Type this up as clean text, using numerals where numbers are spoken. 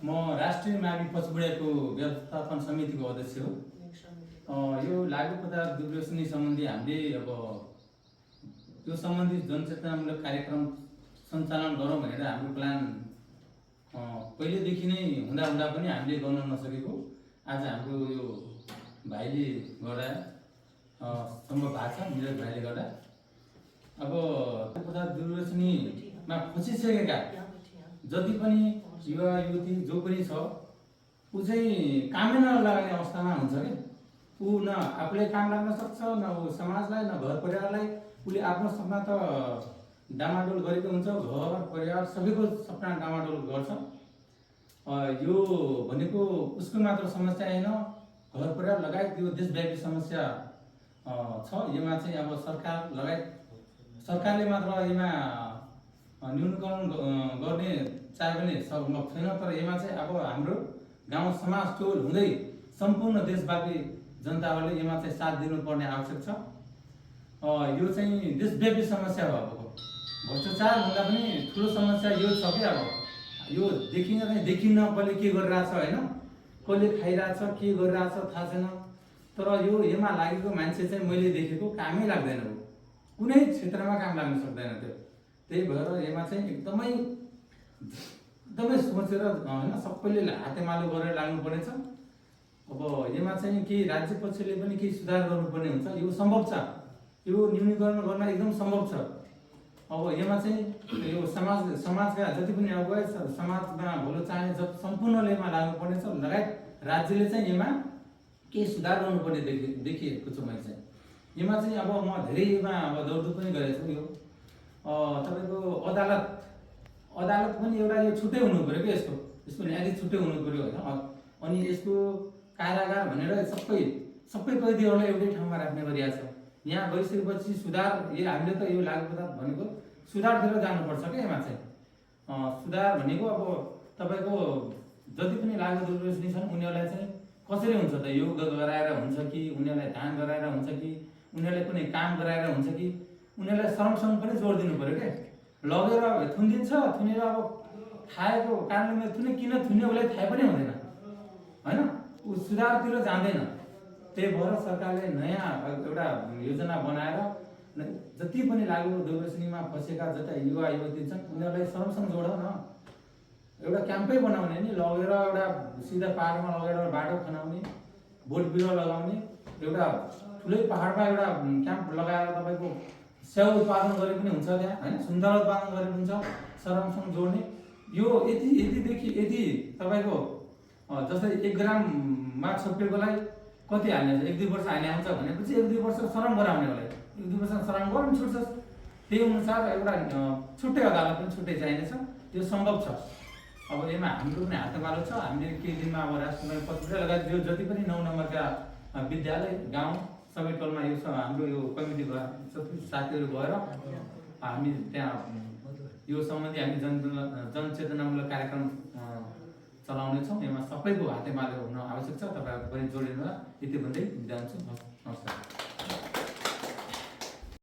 म राष्ट्रिय मावि पछुडिएको व्यवस्थापन समितिको अध्यक्ष हो। यो लागु पदार्थ दुर्व्यसनी सम्बन्धी हामीले अब यो सम्बन्धी जनचेतनामूलक कार्यक्रम सञ्चालन गरौँ भनेर हाम्रो प्लान पहिलेदेखि नै हुँदा हुँदा पनि हामीले गर्न नसकेको आज हाम्रो यो भाइले गर्दा सम्भव भएको छ, निरज भाइले गर्दा। अब पदार्थ दुर्व्यसनीमा फसिसकेका जति पनि युवा युवती जो पनि छ ऊ चाहिँ कामै नलाग्ने अवस्थामा हुन्छ कि ऊ न आफूलाई काम लाग्न सक्छ, न ऊ समाजलाई, न घर परिवारलाई। उसले आफ्नो सपना त डामाडोल गरेको हुन्छ, घर परिवार सबैको सपना डामाडोल गर्छ। यो भनेको उसको मात्र समस्या होइन, घर परिवार लगायत यो देशव्यापी समस्या छ। यसमा चाहिँ अब सरकार लगायत सरकारले मात्र यसमा न्यूनीकरण गर्ने चाहे पनि सम्भव छैन। तर यसमा चाहिँ अब हाम्रो गाउँ समाज टोल हुँदै सम्पूर्ण देशव्यापी जनताहरूले यसमा चाहिँ साथ दिनुपर्ने आवश्यक छ। यो चाहिँ देशव्यापी समस्या हो। अब भ्रष्टाचार भन्दा पनि ठुलो समस्या यो छ कि अब यो देखिन्न कसले के गरिरहेछ होइन, कसले खाइरहेछ, के गरिरहेछ थाहा छैन। तर यसमा लागेको मान्छे चाहिँ मैले देखेको कामै लाग्दैन, हो कुनै क्षेत्रमा काम लाग्न सक्दैन त्यो। त्यही भएर यसमा चाहिँ एकदमै सोचेर होइन सबैले हातेमालो गरेर लाग्नुपर्नेछ। अब यसमा चाहिँ केही राज्य पक्षले पनि केही सुधार गर्नुपर्ने हुन्छ। यो सम्भव छ, यो न्यूनीकरण गर्न एकदम सम्भव छ। अब यसमा चाहिँ यो समाजका जति पनि अगुवाई समाजमा भलो चाहने सम्पूर्णले यसमा लाग्नुपर्ने छ। लगायत राज्यले चाहिँ यसमा केही सुधार गर्नुपर्ने देखिएको छु मैले चाहिँ। यसमा चाहिँ अब म धेरै यसमा अब दौडधुप पनि गरेको छु। यो तपाईँको अदालत पनि एउटा यो छुट्टै हुनु पऱ्यो कि यसको न्यायाधीश छुट्टै हुनु पऱ्यो होइन। अनि यसको कारागार भनेर सबै कैदीहरूलाई एउटै ठाउँमा राख्ने गरिएको छ। यहाँ गइसकेपछि सुधार हामीले त यो लागु पदार्थ भनेको सुधारतिर जानुपर्छ क्या। यसमा चाहिँ सुधार भनेको अब तपाईँको जति पनि लागु दुर्व्यसनी छन् उनीहरूलाई चाहिँ कसरी हुन्छ त, योग गराएर हुन्छ कि, उनीहरूलाई ध्यान गराएर हुन्छ कि, उनीहरूलाई कुनै काम गराएर हुन्छ कि, उनीहरूलाई संरक्षण पनि जोड दिनु पऱ्यो क्या। लगेर थुनिदिन्छ, थुनेर अब खाएको कारणले किन थुन्यो उसलाई थाहा पनि हुँदैन होइन, ऊ सुधारतिर जाँदैन। त्यही भएर सरकारले नयाँ एउटा योजना बनाएर जति पनि लागु दुर्व्यसनीमा फसेका जता युवा युवती छन् उनीहरूलाई संरक्षण जोडाउन एउटा क्याम्पै बनाउने नि, लगेर एउटा सिधा पाहाडमा लगेर बाटो खनाउने, बोट बिरुवा लगाउने, एउटा ठुलै पाहाडमा एउटा क्याम्प लगाएर तपाईँको स्याउ उत्पादन गरे पनि हुन्छ त्यहाँ होइन, सुन्तला उत्पादन गरे पनि हुन्छ, संरक्षण जोड्ने। यो यति तपाईँको जस्तै 1 ग्राममा छोपेकोलाई कति हाल्ने छ, 1-2 वर्ष हाल्ने आउँछ भनेपछि 1-2 वर्ष सरम गराउने होला, 1-2 वर्ष सरम गर्नु छुट्छ। त्यही अनुसार एउटा छुट्टै अदालत पनि छुट्टै चाहिनेछ, त्यो सम्भव छ। अब यसमा हाम्रो पनि हातमालो छ। हामीले केही दिनमा अब राष्ट्रिय पत्रिका लगायत जो जति पनि 9 नम्बरका विद्यालय गाउँ सबै टोलमा यो हाम्रो यो कमिटी गएर साथीहरू गएर हामी त्यहाँ यो सम्बन्धी हामी जनचेतनामूलक कार्यक्रम चलाउनेछौँ। यसमा सबैको हातेमालो हुन आवश्यक छ। तपाईँहरू पनि जोडिनु होला। यति भन्दै बिदा हुन्छु। नमस्कार।